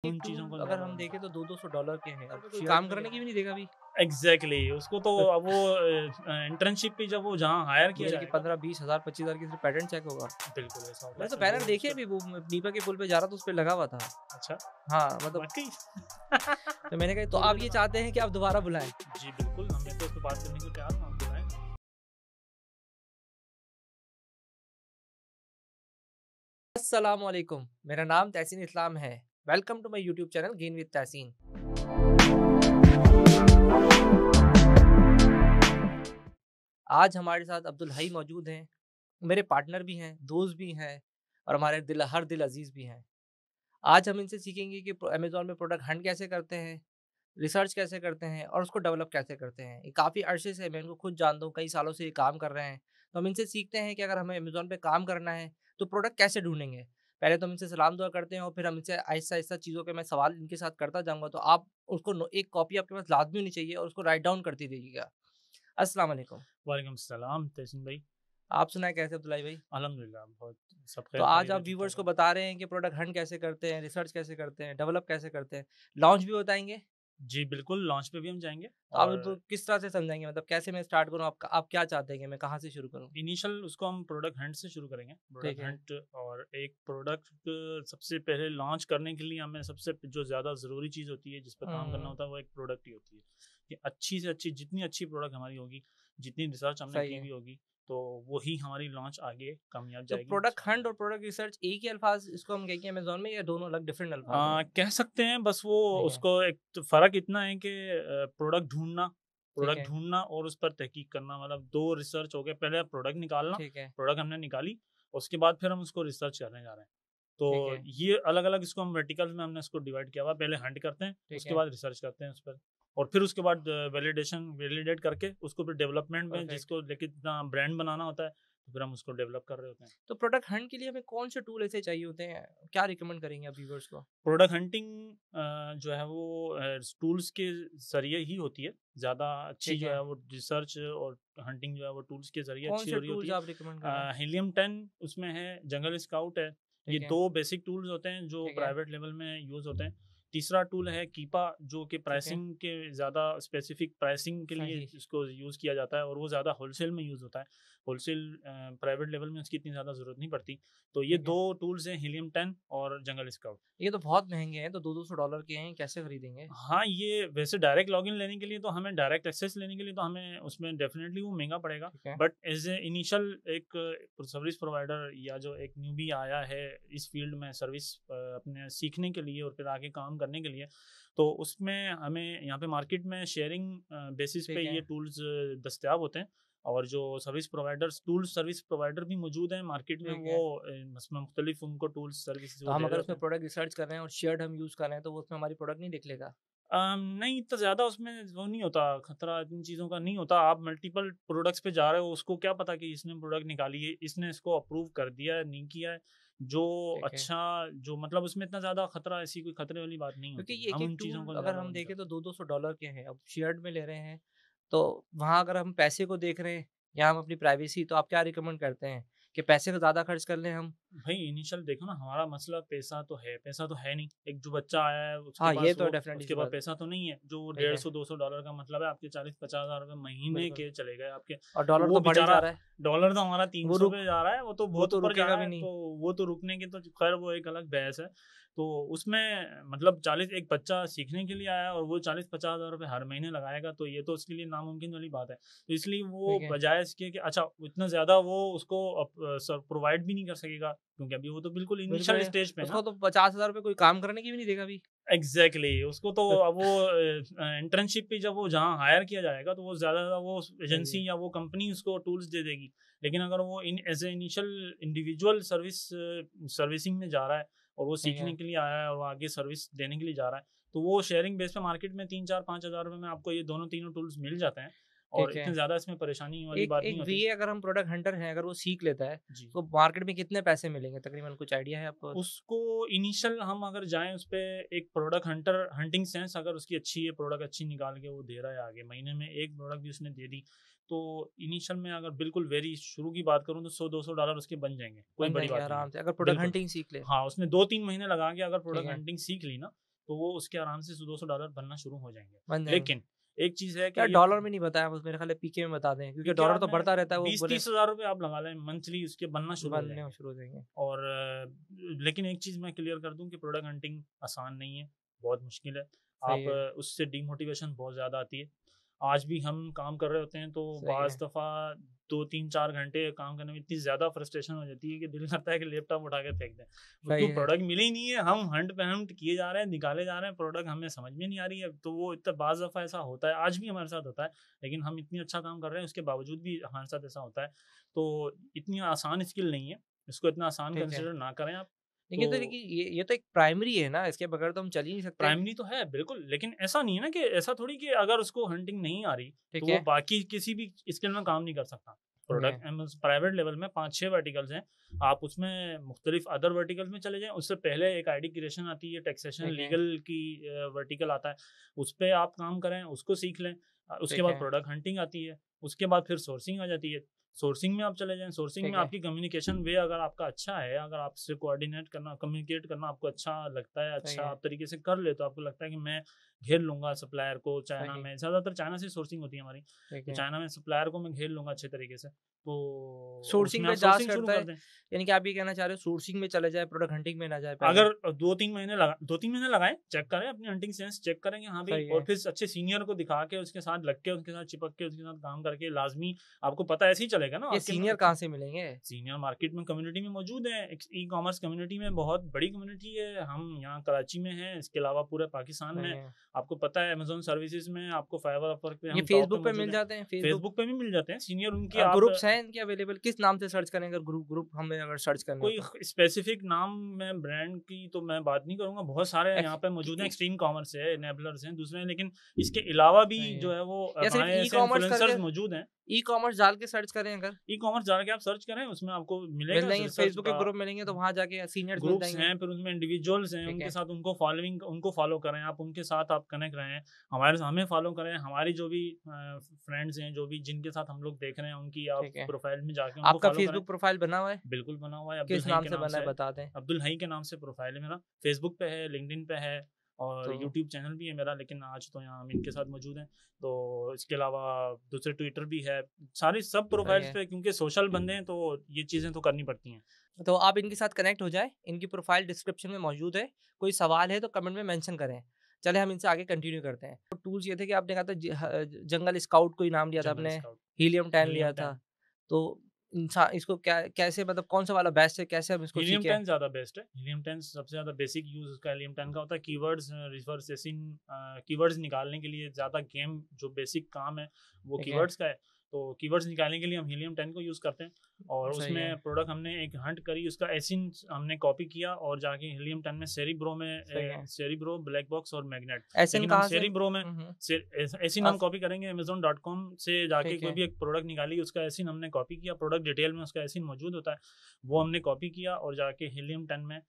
उन चीज़ों को अगर ज़्यादा हम देखें तो $200 के हैं, अब कोई शेयर काम में करने की भी नहीं देगा अभी। एग्ज़ैक्टली उसको तो अब वो इंटर्नशिप पे जब वो जहाँ हायर किया बोले कि जाएगा 15-20 हज़ार 25 हज़ार की सिर्फ पैटर्न चेक होगा। बिल्कुल ऐसा होता मैंने तो है वो बैनर देखे उसका भी, वो नीपा के पुल पे जा रहा था, उस पे लगा हुआ था। अच्छा हाँ, मतलब वाक़ई तो मैंने कहा तो मुझे आप ये लगा चाहते हैं कि आप दोबारा बुलाएँ? जी बिल्कुल, मैं तो इस पे बात करने को तैयार हूँ, आप बुलाएँ। अस्सलाम वालेकुम, मेरा नाम तहसीन इस्लाम है। Welcome to my YouTube channel gain with Tahseen. आज हमारे साथ अब्दुल हई मौजूद हैं, मेरे पार्टनर भी हैं, दोस्त भी हैं और हमारे दिल अज़ीज़ भी हैं। आज हम इनसे सीखेंगे कि अमेज़न में प्रोडक्ट हंट कैसे करते हैं, रिसर्च कैसे करते हैं और उसको डेवलप कैसे करते हैं। ये काफ़ी अरसे से मैं इनको खुद जानता हूँ, कई सालों से ये काम कर रहे हैं। तो हम इनसे सीखते हैं कि अगर हमें अमेज़न पे काम करना है, तो प्रोडक्ट कैसे ढूँढेंगे। पहले तो हम इनसे सलाम दुआ करते हैं और फिर हम इनसे आहिस्ता-आहिस्ता चीज़ों के मैं सवाल इनके साथ करता जाऊँगा, तो आप उसको एक कॉपी आपके पास लाज़मी होनी चाहिए और उसको राइट डाउन करते रहिएगा। अस्सलाम वालेकुम। वालेकुम सलाम तहसीन भाई, आप सुनाएँ कैसे अब्दुल्लाह भाई? अल्हम्दुलिल्लाह बहुत सब तो खैर आज खैरियत है आप व्यूअर्स को ठीक-ठाक है। बता रहे हैं कि प्रोडक्ट हंट कैसे करते हैं, रिसर्च कैसे करते हैं, डेवलप कैसे करते हैं, लॉन्च भी बताएँगे? जी बिल्कुल, लॉन्च पे भी हम जाएँगे तो आप और तो किस तरह से समझाएँगे, मतलब कैसे मैं स्टार्ट करूँ? आप क्या चाहते हैं कि मैं कहाँ से शुरू करूँ? इनिशियल उसको हम प्रोडक्ट हंट से शुरू करेंगे। ठीक प्रोडक्ट है। हंट और एक प्रोडक्ट सबसे पहले लॉन्च करने के लिए हमें सबसे जो ज़्यादा ज़रूरी चीज़ होती है, जिस पे काम करना हुँ, होता है, वो एक प्रोडक्ट ही होती है। कि अच्छी से अच्छी जितनी अच्छी प्रोडक्ट हमारी होगी, जितनी रिसर्च हमने सही की है। हुई होगी, तो वही हमारी लॉन्च आगे कामयाब तो जाएगी प्रोडक्ट इंशाल्लाह। हंट और प्रोडक्ट रिसर्च एक ही अल्फ़ाज़ इसको हम कहेंगे अमेज़न में, या दोनों अलग डिफरेंट अल्फ़ाज़ हैं? कह सकते हैं बस वो ठीक है, उसको एक तो फ़र्क इतना है कि ठीक प्रोडक्ट है, ढूँढना और उस पर तहकीक करना मतलब 2 रिसर्च हो गए। पहले प्रोडक्ट निकालना, ठीक है, प्रोडक्ट हमने निकाली, उसके बाद फिर हम उसको रिसर्च करने जा रहे हैं। तो ठीक है, ये अलग-अलग इसको हम वर्टिकल्स में हमने इसको डिवाइड किया हुआ है। पहले हंट करते हैं, ठीक उसके है, बाद रिसर्च करते हैं उस पर और फिर उसके बाद वैलिडेट करके उसको फिर डेवलपमेंट में परफेक्ट। जिसको लेके इतना ब्रांड बनाना होता है, तो फिर हम उसको डेवलप कर रहे होते हैं। तो प्रोडक्ट हंट के लिए हमें कौन से टूल ऐसे चाहिए होते हैं? क्या रिकमेंड करेंगे आप व्यूअर्स को? प्रोडक्ट हंटिंग जो है वो टूल्स के ज़रिए ही होती है। ज़्यादा अच्छी ठीक जो है। है वो रिसर्च और हंटिंग जो है वो टूल्स के ज़रिए कौन अच्छी से हो रही होती टूल्स है। आप रिकमेंड कर रहे हैं? हीलियम 10 उसमें है, जंगल स्काउट है। ये ठीक है, 2 बेसिक टूल्स होते हैं जो ठीक है, प्राइवेट लेवल में यूज़ होते हैं। तीसरा टूल है कीपा जो कि ठीक है। प्राइसिंग के ज़्यादा स्पेसिफिक प्राइसिंग के लिए सही, इसको यूज़ किया जाता है और वो ज़्यादा होलसेल में यूज़ होता है। होलसेल प्राइवेट लेवल में उसकी इतनी ज़्यादा ज़रूरत नहीं पड़ती। तो ये ठीक है। 2 टूल्स हैं हीलियम 10 और जंगल स्काउट। ये तो बहुत महँगे हैं, तो $200-200 के हैं, कैसे खरीदेंगे? हाँ, ये वैसे डायरेक्ट लॉगिन लेने के लिए तो हमें डायरेक्ट एक्सेस लेने के लिए तो हमें उसमें डेफ़िनेटली वो महँगा पड़ेगा। ठीक है, बट एज़ ए इनिशियल एक सर्विस प्रोवाइडर या जो एक न्यूबी आया है इस फ़ील्ड में सर्विस अपने सीखने के लिए और फिर आगे काम करने के लिए, तो उसमें हमें यहाँ पे मार्केट में शेयरिंग बेसिस पे ठीक है, ये टूल्स दस्तयाब होते हैं। और जो सर्विस प्रोवाइडर भी मौजूद हैं मार्केट में ठीक वो है। उसमें मुख्तलिफ़ उनको टूल्स सर्विसेज़ तो वो हम दे रहे अगर होते उसमें हैं। प्रोडक्ट रिसर्च कर रहे हैं और शेयर्ड हम यूज़ कर रहे हैं, तो वो उसमें हमारी प्रोडक्ट नहीं देख लेगा? नहीं इतना ज़्यादा उसमें वो नहीं होता, खतरा इन चीज़ों का नहीं होता। आप मल्टीपल प्रोडक्ट्स पे जा रहे हो, उसको क्या पता कि इसने प्रोडक्ट निकाली है, इसने इसको अप्रूव कर दिया है, नहीं किया है। जो ठीक है। अच्छा जो मतलब उसमें इतना ज़्यादा खतरा ऐसी कोई खतरे वाली बात नहीं क्योंकि होती। ये हम एक-एक उन चीज़ों टूल को अगर ज़्यादा वो हम नहीं देखें तो करते। $200-200 के हैं। अब शेयर्ड में ले रहे हैं, तो वहाँ अगर हम पैसे को देख रहे हैं या हम अपनी प्राइवेसी, तो आप क्या रिकमेंड करते हैं कि पैसे को ज़्यादा खर्च कर लें हम? भाई इनिशियल देखो ना हमारा मसला पैसा तो है नहीं। एक जो बच्चा आया है हाँ, ये तो डेफ़िनेटली सी उसके पास बात है। पैसा तो नहीं है। जो ठीक है, $150-200 का मतलब है आपके 40-50 हज़ार रुपए महीने बिल्कुल। के चले गए आपके। और डॉलर वो तो बढ़े जा बेचारा रहा है। डॉलर तो हमारा वो 300 रुक पे जा रहा है, वो तो वो बहुत तो ऊपर जा रुकेगा रहा भी है, नहीं। तो वो तो रुकने की तो खैर वो एक अलग बहस है। तो उसमें मतलब 40 एक बच्चा सीखने के लिए आया है और वो 40-50 हज़ार रुपए हर महीने लगाएगा, तो ये तो उसके लिए नामुमकिन वाली बात है। तो इसलिए वो ठीक है। बजाय इसके कि अच्छा इतना ज़्यादा वो उसको प्रोवाइड भी नहीं कर सकेगा क्योंकि अभी वो तो बिल्कुल बिल्कुल, इनिशियल स्टेज पे है ना। उसको तो $50,000 कोई काम करने की भी नहीं देगा अभी। एग्जैक्टली उसको तो अब वो इंटर्नशिप पे जब वो जहाँ हायर किया जाएगा तो वो ज़्यादा ज़्यादा वो सही है। एजेंसी या वो कंपनी उसको टूल्स दे देगी। लेकिन अगर वो in as a initial individual servicing में जा रहा है और वो ठीक सीखने है। के लिए आया है और वो आगे सर्विस देने के लिए जा रहा है, तो वो शेयरिंग बेस पे मार्केट में 3-4-5 हज़ार रुपये में आपको ये दोनों तीनों टूल्स मिल जाते हैं और ठीक है। इतने ज़्यादा इसमें परेशानी वाली एक बात एक नहीं होती। वीए अगर हम प्रोडक्ट हंटर हैं, अगर वो सीख लेता है, जी तो मार्केट में कितने पैसे मिलेंगे तकरीबन, कुछ आइडिया है आपको? उसको इनिशियल हम अगर जाएँ उस पे एक प्रोडक्ट हंटिंग सेंस अगर उसकी अच्छी है, प्रोडक्ट अच्छी निकाल के वो दे रहा है आगे, महीने में 1 प्रोडक्ट भी उसने दे दी, तो इनिशियल में अगर बिल्कुल वेरी शुरू की बात करूँ तो $100-200 उसके बन जाएँगे, कोई बन बड़ी जाएँगे बात नहीं है। आराम से, अगर प्रोडक्ट बिल्कुल। हंटिंग सीख ले। हाँ, उसने 2-3 महीने लगा के अगर ठीक प्रोडक्ट है। हंटिंग सीख ली ना, तो वो उसके आराम से $200 बनना शुरू हो बन जाएंगे। जाएंगे। लेकिन एक चीज है कि यार ये डॉलर में नहीं बताया, बस मेरे ख्याल है पीके में बता दें, क्योंकि पीके डॉलर आप तो में बढ़ता रहता है, वो 20-30 हज़ार रुपये आप लगा लें मंथली, उसके बनना शुरू हो बनने जाएंगे। शुरू हो जाएंगे। और लेकिन एक चीज़ मैं क्लियर कर दूं कि प्रोडक्ट हंटिंग आसान नहीं है, बहुत मुश्किल है। सही आप है, उससे डीमोटिवेशन बहुत ज़्यादा आती है। आज भी हम काम कर रहे होते हैं तो सही बाज़ है, दफ़ा 2-3-4 घंटे काम करने में इतनी ज़्यादा फ्रस्ट्रेशन हो जाती है कि दिल करता है कि लैपटॉप उठा के फेंक दें। सही क्यों, है। प्रोडक्ट मिल ही नहीं है, हम हंट पे हंट किए जा रहे हैं, निकाले जा रहे हैं, प्रोडक्ट हमें समझ में नहीं आ रही है। तो वो इतना बाज़ दफ़ा ऐसा होता है, आज भी हमारे साथ होता है, लेकिन हम इतनी अच्छा काम कर रहे हैं उसके बावजूद भी हमारे साथ ऐसा होता है। तो इतनी आसान स्किल नहीं है, इसको इतना आसान ठीक है। कंसिडर ना करें आप। देखिए तो तो देखिए ये तो एक प्राइमरी है ना, इसके बगैर तो हम चल ही नहीं सकते। प्राइमरी तो है बिल्कुल, लेकिन ऐसा नहीं है ना कि ऐसा थोड़ी कि अगर उसको हंटिंग नहीं आ रही तो ठीक वो है, बाकी किसी भी स्किल में काम नहीं कर सकता। ठीक है, प्रोडक्ट प्राइवेट लेवल में 5-6 वर्टिकल्स हैं, आप उसमें मुख्तलिफ अदर वर्टिकल्स में चले जाएं। उससे पहले एक आईडी क्रिएशन आती है, टैक्सेशन ठीक है, लीगल की वर्टिकल आता है, उस पर आप काम करें, उसको सीख लें। उसके ठीक बाद है, प्रोडक्ट हंटिंग आती है, उसके बाद फिर सोर्सिंग आ जाती है। सोर्सिंग में आप चले जाएं, सोर्सिंग ठीक में है, आपकी कम्युनिकेशन वे अगर आपका अच्छा है, अगर आपसे कोऑर्डिनेट करना, कम्युनिकेट करना आपको अच्छा लगता है, सही अच्छा है, आप तरीके से कर ले, तो आपको लगता है कि मैं घेर लूंगा सप्लायर को। चाइना सही, में ज़्यादातर चाइना से सोर्सिंग होती है हमारी, ठीक तो है। चाइना में सप्लायर को मैं घेर लूंगा अच्छे तरीके से। तो सोर्सिंग उसमें आप पे जा सोर्सिंग शुरू करता कर है, दें। यानी कि आप ये कहना चाह रहे हो सोर्सिंग में चले जाए, प्रोडक्ट हंटिंग में ना जाए पहले। अगर 2-3 महीने लगाए, चेक करें अपनी हंटिंग सेंस, चेक करेंगे हाँ भाई, सही और है। फिर अच्छे सीनियर को दिखा के उसके साथ लग के, उसके साथ चिपक के, उसके साथ काम करके, लाजमी आपको पता है ऐसे ही चलेगा ना ये आपके सीनियर कहाँ से मिलेंगे? सीनियर मार्केट में कम्युनिटी में मौजूद है। ई कॉमर्स कम्युनिटी में बहुत बड़ी कम्युनिटी है। हम यहाँ कराची में हैं, इसके अलावा पूरे पाकिस्तान सही में है। आपको पता है अमेजोन सर्विसेज में, आपको फाइवर अपवर्क पे ये हम टॉप पे फेसबुक पे मौजूद मिल हैं। जाते हैं, फेसबुक फेसबुक पे भी मिल जाते हैं सीनियर उनके। आप ग्रुप्स हैं इनके अवेलेबल? किस नाम से सर्च करें, अगर ग्रुप ग्रुप हमें अगर सर्च करना हो कोई तो? स्पेसिफिक नाम में ब्रांड की तो मैं बात नहीं करूंगा, बहुत सारे यहाँ पे कि मौजूद हैं। एक्सट्रीम कॉमर्स है, एनेबलर्स हैं, दूसरे हैं, लेकिन इसके अलावा भी सही जो है। है वो या सिर्फ हमारे ई ऐसे कॉमर्स करके, इन्फ्लुएंसर्स मौजूद हैं। ई कॉमर्स डाल के सर्च करें अगर? ई कॉमर्स जाके आप सर्च करें, उसमें आपको मिल मिलेगा जाएंगे, रिसर्च। फेसबुक के ग्रुप मिलेंगे तो वहाँ जाके सीनियर्स मिल ग्रुप्स जाएंगे। हैं, फिर उसमें इंडिविजुअल्स हैं, ठीक उनके है, साथ उनको फॉलो करें, आप उनके साथ आप कनेक्ट रहें, हमें फॉलो करें। हमारी जो भी फ्रेंड्स हैं, जो भी जिनके साथ हम लोग देख रहे हैं, उनकी आप ठीक है। प्रोफाइल में जाके उनको आपका फॉलो करें। फेसबुक प्रोफाइल बना हुआ है? बिल्कुल बना हुआ है, अब्दुल किस हई नाम के से नाम बना से है है। बता दें अब्दुल हई के नाम से प्रोफाइल है मेरा, फेसबुक पे है, लिंक्डइन पे है, और तो। यूट्यूब चैनल भी है मेरा, लेकिन आज तो यहाँ हम इनके साथ मौजूद हैं। तो इसके अलावा दूसरे ट्विटर भी है, सारे सब सही प्रोफाइल्स है। पे, क्योंकि सोशल बंदे हैं तो ये चीज़ें तो करनी पड़ती हैं। तो आप इनके साथ कनेक्ट हो जाएँ, इनकी प्रोफ़ाइल डिस्क्रिप्शन में मौजूद है। कोई सवाल है तो कमेंट में मेंशन करें। चलें हम इनसे आगे कंटिन्यू करते हैं। तो टूल्स ये थे कि आपने कहा था जंगल स्काउट कोई नाम लिया था जंगल आपने, स्काउट, हीलियम 10 लिया हीलियम था। 10। तो इसको क्या कैसे, मतलब कौन-सा वाला बेस्ट है, कैसे हम इसको हीलियम सीखें? 10 ज़्यादा बेस्ट है। हीलियम 10 सबसे ज़्यादा बेसिक यूज़ उसका हीलियम 10 का होता है। कीवर्ड्स रिवर्स एसिन, कीवर्ड्स निकालने के लिए ज़्यादा गेम जो बेसिक काम है वो ठीक है, कीवर्ड्स का है। तो कीवर्ड्स निकालने के लिए हम हीलियम 10 को यूज़ करते हैं, और सही है, उसमें प्रोडक्ट हमने एक हंट करी, उसका एसिन हमने कॉपी किया और जाके हीलियम 10 में सेरिब्रो सही है। सेरिब्रो, ब्लैक बॉक्स और मैग्नेट। एसएन लेकिन हम कहाँ से? सेरिब्रो में हुँ। एसिन हम कॉपी करेंगे amazon.com से जाके, ठीक कोई है, भी एक प्रोडक्ट निकाली, उसका एसिन हमने कॉपी किया, प्रोडक्ट डिटेल में उसका एसिन मौजूद होता है, वो हमने कॉपी किया और जाके हीलियम 10 में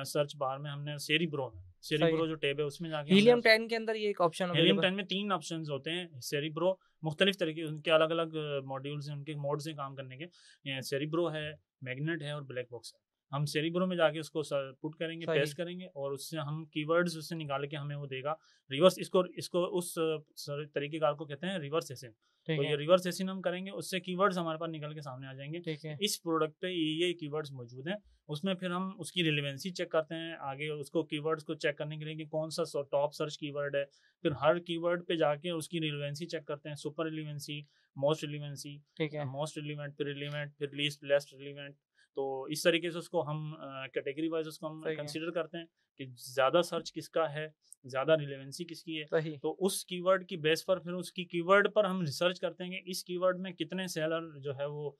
सर्च बार में हमने सही है। सेरिब्रो जो टैब है उसमें जाके हमने हीलियम 10 के अंदर ये एक ऑप्शन हीलियम अवेलेबल। 10 में 3 ऑप्शंस होते हैं। सेरिब्रो मुख्तलिफ तरीके, उनके अलग अलग मॉड्यूल्स हैं, उनके मोड से काम करने के। सेरिब्रो है, मैग्नेट है और ब्लैक बॉक्स है। हम सेरिब्रो में जाके उसको पुट करेंगे, सही, पेस्ट करेंगे, और उससे हम कीवर्ड्स उससे निकाल के हमें वो देगा रिवर्स। इसको इसको उस तरीकेकार को कहते हैं रिवर्स एसिन। तो ठीक ये है, रिवर्स एसिन हम करेंगे, उससे कीवर्ड्स हमारे पास निकल के सामने आ जाएंगे ठीक कि है, इस प्रोडक्ट पे ये कीवर्ड्स मौजूद हैं। उसमें फिर हम उसकी रिलेवेंसी चेक करते हैं, आगे उसको कीवर्ड्स को चेक करने के लिए कि कौन सा टॉप सर्च कीवर्ड है। फिर हर कीवर्ड पे जाके उसकी रिलेवेंसी चेक करते हैं, सुपर रिलेवेंसी, मोस्ट रिलेवेंसी, ठीक है, मोस्ट रिलेवेंट, फिर लीस्ट लेस्ट रिलेवेंट। तो इस तरीके से उसको हम कैटेगरी वाइज उसको हम सही है, कंसीडर करते हैं कि ज़्यादा सर्च किसका है, ज़्यादा रिलेवेंसी किसकी है। सही, तो उस कीवर्ड की बेस पर फिर उसकी कीवर्ड पर हम रिसर्च करते हैं कि इस कीवर्ड में कितने सेलर जो है वो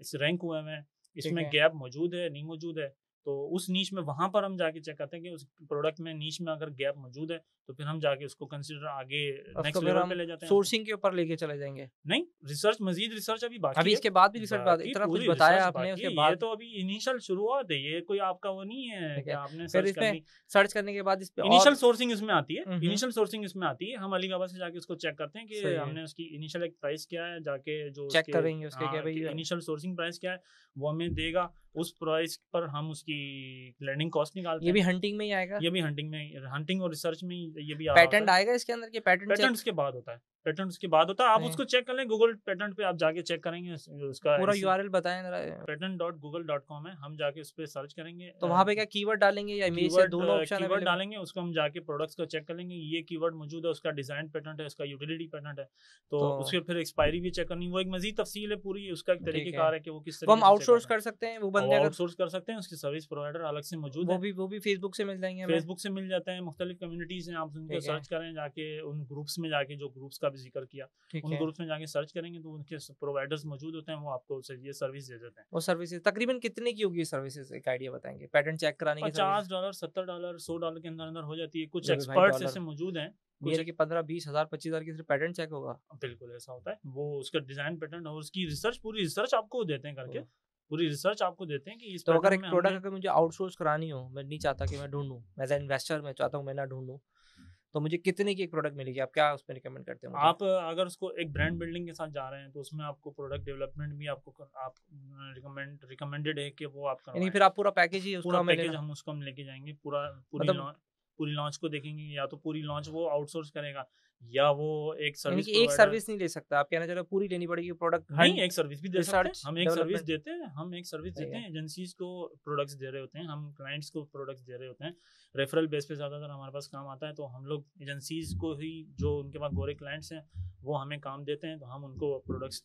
इस रैंक हुए हैं, ठीक इसमें है। गैप मौजूद है नहीं मौजूद है। तो उस नीच में वहाँ पर हम जाके चेक करते हैं कि उस प्रोडक्ट में नीच में अगर गैप मौजूद है तो फिर हम जाके उसको कंसिडर आगे उसको नेक्स्ट फिर लेवल हम पे ले जाते हैं उसको। सोर्सिंग के ऊपर लेके चले जाएँगे। नहीं, मज़ीद रिसर्च अभी बाकी अभी है। इसके बाद भी रिसर्च, बाद बाकी इतना कुछ पूरी बताया रिसर्च आपने, बाकी उसके है, ये बाद तो अभी इनिशियल शुरुआत है, ये कोई आपका वो नहीं है ठीक कि है। आपने फिर सर्च कर इसमें ली। सर्च करने के बाद इस पे और इनिशियल सोर्सिंग इसमें आती है, हुँ। इनिशियल सोर्सिंग इसमें आती है। हम अलीबाबा से जाके उसको चेक करते हैं कि सही है। हमने उसकी इनिशियल एक प्राइस क्या है, जाके जो चेक उसके करेंगे उसके क्या हाँ, भई इनिशियल सोर्सिंग प्राइस क्या है, वो हमें देगा। उस प्राइस पर हम उसकी लैंडिंग कॉस्ट निकालते ये भी हैं। हंटिंग में ही आएगा? ये भी हंटिंग और रिसर्च में ये भी आ रहा होता पैटेंट है। आएगा इसके अंदर कि पैटेंट पैटेंट चेक? उसके बाद होता है, पैटेंट उसके बाद होता है। आप नहीं। उसको चेक कर लें, गूगल पैटेंट पे आप जाके चेक करेंगे उसका पूरा यूआरएल बताएं जरा। patent.google.com है, हम जाके उस पर सर्च करेंगे। तो वहाँ पे क्या कीवर्ड डालेंगे या इमेज से? दोनों ऑप्शन कीवर्ड अवेलेबल? डालेंगे, उसको हम जाके प्रोडक्ट्स को चेक कर लेंगे, ये कीवर्ड मौजूद है, उसका डिजाइन पैटर्न है, उसका यूटिलिटी पैटर्न है, तो उसके फिर एक्सपायरी भी चेक करनी। वो एक मजीद तफसील है पूरी, उसका एक तरीकेकार है कि वो किस तो हम तरीके से आउटसोर्स कर सकते हैं वो बंदे? आउटसोर्स कर सकते हैं, उसके सर्विस प्रोवाइडर अलग से मौजूद है। वो भी फेसबुक से मिल जाएंगे हमें? फेसबुक से मिल जाते हैं, मुख्तलिफ कम्युनिटीज हैं, आप उनको सर्च करें जाके, उन ग्रुप्स में जाके, जो ग्रुप्स का भी जिक्र किया, उन ग्रुप्स में जाके सर्च करेंगे तो उनके प्रोवाइडर्स मौजूद होते हैं, वो आपको ये सर्विस दे देते हैं। वो सर्विसेज तकरीबन कितने की होगी सर्विसेज, एक आइडिया बताएंगे? पैटर्न चेक कराने की $50, $70, $100 के अंदर अंदर हो जाती है। कुछ एक्सपर्ट्स ऐसे मौजूद हैं, कुछ कि 15-20 हज़ार 25 हज़ार की सिर्फ पैटर्न चेक होगा? बिल्कुल ऐसा होता है। वो उसका डिजाइन पैटर्न और उसकी रिसर्च, पूरी रिसर्च आपको देते हैं करके, पूरी रिसर्च आपको देते हैं कि इस तो अगर एक प्रोडक्ट अगर मुझे आउटसोर्स करानी हो, मैं नहीं चाहता कि मैं ढूंढूं, एज एन इन्वेस्टर मैं चाहता हूं मैं ना ढूंढूं, तो मुझे कितने की एक प्रोडक्ट मिलेगी? आप क्या उसमें रिकमेंड करते हैं? आप अगर उसको एक ब्रांड बिल्डिंग के साथ जा रहे हैं तो उसमें आपको प्रोडक्ट डेवलपमेंट भी आपको आप रिकमेंडेड है कि वो आप करवाएं। यानी फिर आप पूरा पैकेज ही उसका पैकेज हम उसको लेके जाएंगे, पूरी लॉन्च को देखेंगे, या तो पूरी लॉन्च वो आउटसोर्स करेगा या वो एक सर्विस एक सर्विस नहीं ले सकता, आप कहना चाह रहे हो पूरी लेनी पड़ेगी प्रोडक्ट? नहीं, एक सर्विस भी दे सकते हैं हम। एक सर्विस देते हैं, एजेंसीज को प्रोडक्ट्स दे रहे होते हैं, हम क्लाइंट्स को प्रोडक्ट्स दे रहे होते हैं। रेफरल बेस पे ज़्यादातर हमारे पास काम आता है, तो हम लोग एजेंसीज को ही, जो उनके पास गोरे क्लाइंट्स हैं, वो हमें काम देते हैं, तो हम उनको प्रोडक्ट्स।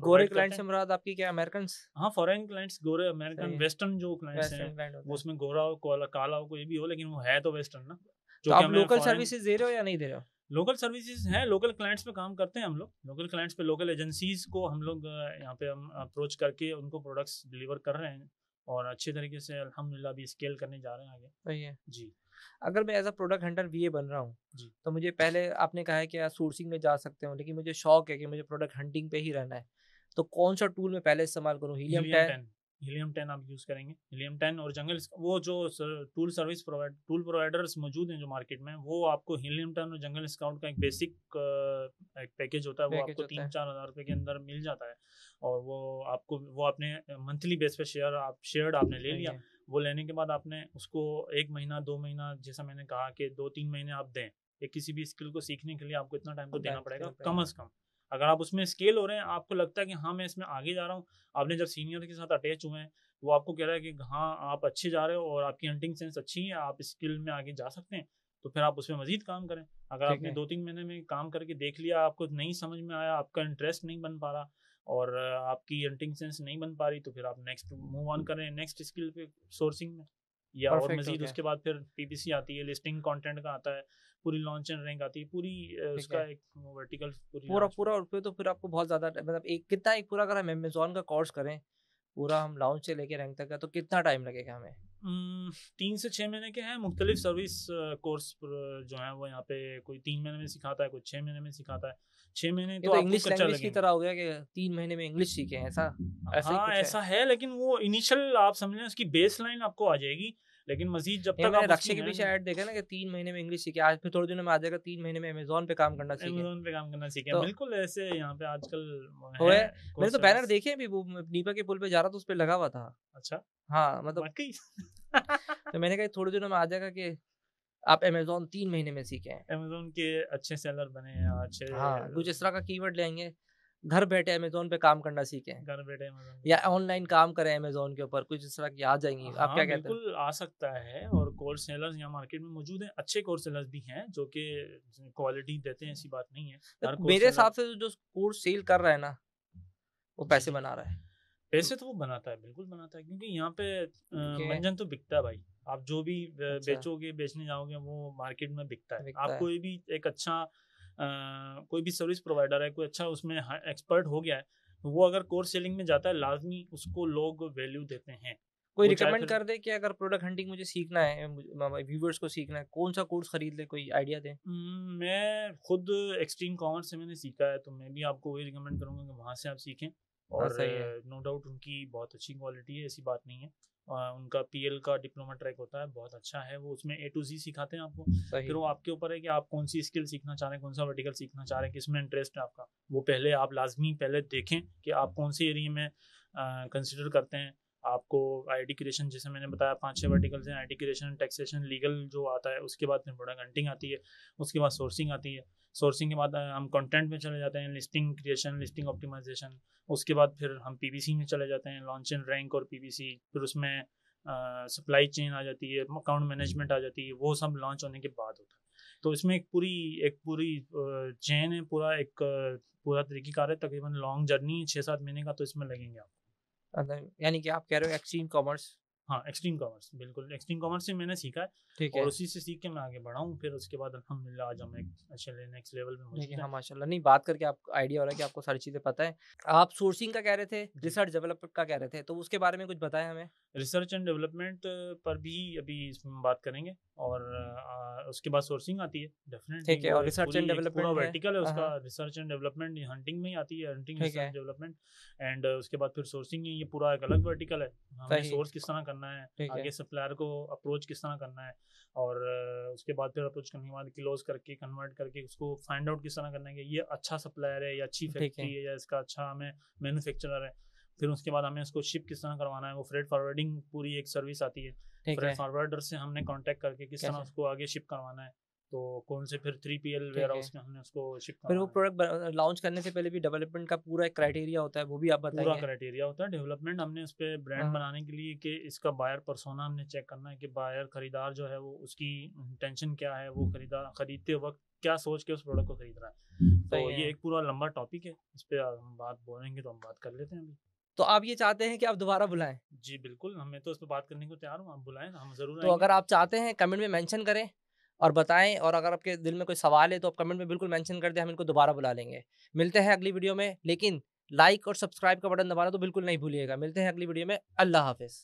गोरे क्लाइंट्स से मुराद आपकी क्या, अमेरिकन? हाँ, फॉरेन क्लाइंट्स, गोरे अमेरिकन वेस्टर्न जो क्लाइंट्स हैं, वो उसमें गोरा हो काला हो कोई भी हो, लेकिन वो है तो वेस्टर्न ना। तो आप लोकल सर्विसेज दे रहे हो या नहीं दे रहे हो? लोकल सर्विसेज हैं, लोकल क्लाइंट्स पे काम करते हैं हम लोग। लोकल क्लाइंट्स पे, लोकल एजेंसीज को हम लोग यहाँ पे हम अप्रोच करके उनको प्रोडक्ट्स डिलीवर कर रहे हैं, और अच्छे तरीके से अल्हम्दुलिल्लाह भी स्केल करने जा रहे हैं आगे। सही है जी। अगर मैं एज अ प्रोडक्ट हंटर वीए बन रहा हूँ, तो मुझे पहले आपने कहा है कि सोर्सिंग में जा सकते हो, लेकिन मुझे शौक है कि मुझे प्रोडक्ट हंटिंग पे ही रहना है, तो कौन सा टूल मैं पहले इस्तेमाल करूँ? हीलियम 10 आप यूज़ करेंगे। हीलियम 10 और जंगल, वो जो टूल प्रोवाइडर्स मौजूद हैं जो मार्केट में, वो आपको हीलियम 10 और जंगल स्काउट का एक बेसिक एक पैकेज होता है, वो आपको 3-4 हज़ार रुपये के अंदर मिल जाता है, और वो आपने मंथली बेस पे शेयर्ड आपने ले लिया। वो लेने के बाद आपने उसको 1 महीना 2 महीना, जैसा मैंने कहा कि 2-3 महीने आप दें, या किसी भी स्किल को सीखने के लिए आपको इतना टाइम तो देना पड़ेगा कम से कम। अगर आप उसमें स्केल हो रहे हैं, आपको लगता है कि हाँ मैं इसमें आगे जा रहा हूँ, आपने जब सीनियर के साथ अटैच हुए हैं, वो आपको कह रहा है कि हाँ आप अच्छे जा रहे हो और आपकी हंटिंग सेंस अच्छी है, आप स्किल में आगे जा सकते हैं, तो फिर आप उसमें मजीद काम करें। अगर आपने 2-3 महीने में काम करके देख लिया, आपको नहीं समझ में आया, आपका इंटरेस्ट नहीं बन पा रहा और आपकी हंटिंग सेंस नहीं बन पा रही, तो फिर आप नेक्स्ट मूव ऑन करें नेक्स्ट स्किल पे, सोर्सिंग में, या और मजीद उसके बाद फिर पीपीसी आती है, लिस्टिंग कंटेंट का आता है, पूरी लॉन्च एंड रैंक आती है, पूरी उसका एक वर्टिकल पूरा और तो फिर आपको बहुत ज्यादा, मतलब एक पूरा अगर हम अमेज़न का कोर्स करें पूरा, हम लॉन्च से लेके रैंक तक का, तो कितना टाइम लगेगा हमें? 3 से 6 महीने के हैं। मुख्तलिफ सर्विस कोर्स जो है वो यहाँ पे कोई 3 महीने में सिखाता है, कोई 6 महीने में सिखाता है। 6 महीने तो इंग्लिश लैंग्वेज की तरह हो गया कि 3 महीने में इंग्लिश सीखे, ऐसा? हाँ ऐसा है, लेकिन वो इनिशियल आप समझ लें उसकी बेस लाइन आपको आ जाएगी, लेकिन मजीद जब तक आप रक्षे के पीछे ऐड देखा ना कि 3 महीने में इंग्लिश सीखे, आज फिर थोड़े दिनों में आ जाएगा 3 महीने में अमेज़न पे काम करना सीखे। तो बिल्कुल ऐसे यहाँ पे आजकल है। मैंने तो बैनर देखे अभी, वो नीपा के पुल पे जा रहा था, उस पे लगा हुआ था। अच्छा, हाँ मतलब तो मैंने कहा थोड़े दिनों में आ जाएगा कि आप अमेज़न 3 महीने में सीखे हैं, अमेज़न के अच्छे सेलर बने हैं अच्छे। हाँ कुछ इस तरह का कीवर्ड लेंगे, घर बैठे अमेज़न पे काम करना सीखें, घर बैठे या ऑनलाइन काम करें अमेज़न के ऊपर, कुछ इस तरह की आ जाएंगी। हाँ, आप क्या कहते हैं? बिल्कुल आ सकता है, और कोर्स सेलर्स यहाँ मार्केट में मौजूद हैं, अच्छे कोर्स सेलर्स भी हैं जो कि क्वालिटी देते हैं, ऐसी बात नहीं है। मेरे हिसाब से जो कोर्स सेल कर रहा है ना, वो पैसे बना रहा है। पैसे तो वो बनाता है, बिल्कुल बनाता है, क्योंकि यहाँ पे मंजन तो बिकता है भाई। आप जो भी बेचोगे, बेचने जाओगे, वो मार्केट में बिकता है। आप कोई भी एक अच्छा कोई भी सर्विस प्रोवाइडर है, कोई अच्छा उसमें एक्सपर्ट हो गया है, तो वो अगर कोर्स सेलिंग में जाता है, लाजमी उसको लोग वैल्यू देते हैं। कोई रिकमेंड कर दे कि अगर प्रोडक्ट हंटिंग मुझे सीखना है, व्यूअर्स को सीखना है, कौन सा कोर्स खरीद ले, कोई आइडिया दे? मैं खुद एक्सट्रीम कॉमर्स से मैंने सीखा है, तो मैं भी आपको वही रिकमेंड करूँगा कि वहाँ से आप सीखें, और नो डाउट उनकी बहुत अच्छी क्वालिटी है, ऐसी बात नहीं है। उनका पीएल का डिप्लोमा ट्रैक होता है, बहुत अच्छा है, वो उसमें A to Z सिखाते हैं आपको। फिर वो आपके ऊपर है कि आप कौन सी स्किल सीखना चाह रहे हैं, कौन सा वर्टिकल सीखना चाह रहे हैं, किसमें इंटरेस्ट है आपका। वो पहले आप लाजमी पहले देखें कि आप कौन सी एरिया में कंसिडर करते हैं, आपको आईडी क्रिएशन, जैसे मैंने बताया 5-6 वर्टिकल्स हैं, आईडी क्रिएशन, टैक्सेशन, लीगल जो आता है, उसके बाद फिर प्रोडक्ट हंटिंग आती है, उसके बाद सोर्सिंग आती है, सोर्सिंग के बाद हम कंटेंट में चले जाते हैं, लिस्टिंग क्रिएशन, लिस्टिंग ऑप्टिमाइजेशन, उसके बाद फिर हम पीपीसी में चले जाते हैं, लॉन्च एंड रैंक और पीपीसी, फिर उसमें सप्लाई चेन आ जाती है, अकाउंट मैनेजमेंट आ जाती है, वो सब लॉन्च होने के बाद होता है। तो इसमें एक पूरी चेन है, पूरा तरीक़ेकार है, तकरीबन लॉन्ग जर्नी 6-7 महीने का तो इसमें लगेंगे आपको। यानी कि आप कह रहे हो एक्सट्रीम कॉमर्स। हाँ, एक्सट्रीम कॉमर्स, बिल्कुल एक्सट्रीम कॉमर्स से मैंने सीखा है, ठीक और है। उसी से सीख के मैं आगे बढ़ा हूँ। फिर उसके बाद अल्हम्दुलिल्लाह आज हम एक अच्छे नेक्स्ट लेवल पे ठीक मौजूद है, हैं। हाँ माशाल्लाह। नहीं, बात करके आपको आइडिया हो रहा है कि आपको सारी चीज़ें पता है। आप सोर्सिंग का कह रहे थे, रिसर्च डेवलपमेंट का कह रहे थे, तो उसके बारे में कुछ बताएं हमें। रिसर्च एंड डेवलपमेंट पर भी अभी इसमें बात करेंगे, और उसके बाद सोर्सिंग आती है डेफिनेटली। ठीक है, वो और एक रिसर्च एंड पूरा डेवलपमेंट है। वर्टिकल है हाँ, उसका। हाँ, रिसर्च एंड डेवलपमेंट हंटिंग में ही आती है, हंटिंग, ठीक है, रिसर्च, डेवलपमेंट, एंड उसके बाद फिर सोर्सिंग, ये पूरा एक अलग वर्टिकल है। हमें सही, सोर्स किस तरह करना है, ठीक है, आगे सप्लायर को अप्रोच किस तरह करना है, और उसके बाद फिर अप्रोच करने के बाद क्लोज करके, कन्वर्ट करके, उसको फाइंड आउट किस तरह करना है कि ये अच्छा सप्लायर है या अच्छी ठीक फैक्ट्री है, है या इसका अच्छा हमें मैन्युफैक्चरर है। फिर उसके बाद हमें उसको शिप किस तरह करवाना है, वो फ्रेट फॉरवर्डिंग पूरी एक सर्विस आती है। ठीक फ्रेट है, फॉरवर्डर से हमने कांटेक्ट करके किस तरह कैसे? उसको आगे शिप करवाना है, तो कौन से फिर 3PL वेयर ठीक है। हाउस में हमने उसको शिप फिर वो करवाना है। प्रोडक्ट लॉन्च करने से पहले भी डेवलपमेंट का पूरा एक क्राइटेरिया होता है, वो भी आप पूरा बताएंगे। क्राइटेरिया होता है डेवलपमेंट। हमने उस पर ब्रांड हाँ, बनाने के लिए कि इसका बायर पर्सोना हमने चेक करना है कि बायर खरीदार जो है वो उसकी इंटेंशन क्या है, वो खरीदते वक्त क्या सोच के उस प्रोडक्ट को खरीद रहा है। तो सही ये है। एक पूरा लंबा टॉपिक है, इस पर हम बात बोलेंगे तो हम बात कर लेते हैं अभी। तो आप ये चाहते हैं कि आप दोबारा बुलाएं? जी बिल्कुल, हमें तो इस पर बात करने को तैयार हूँ, आप बुलाएं, हम ज़रूर तो आएंगे। अगर आप चाहते हैं कमेंट में मेंशन करें और बताएं, और अगर आपके दिल में कोई सवाल है तो आप कमेंट में बिल्कुल मेंशन कर दें, हम इनको दोबारा बुला लेंगे। मिलते हैं अगली वीडियो में, लेकिन लाइक और सब्सक्राइब का बटन दबाना तो बिल्कुल नहीं भूलिएगा। मिलते हैं अगली वीडियो में। अल्लाह हाफ़िज़।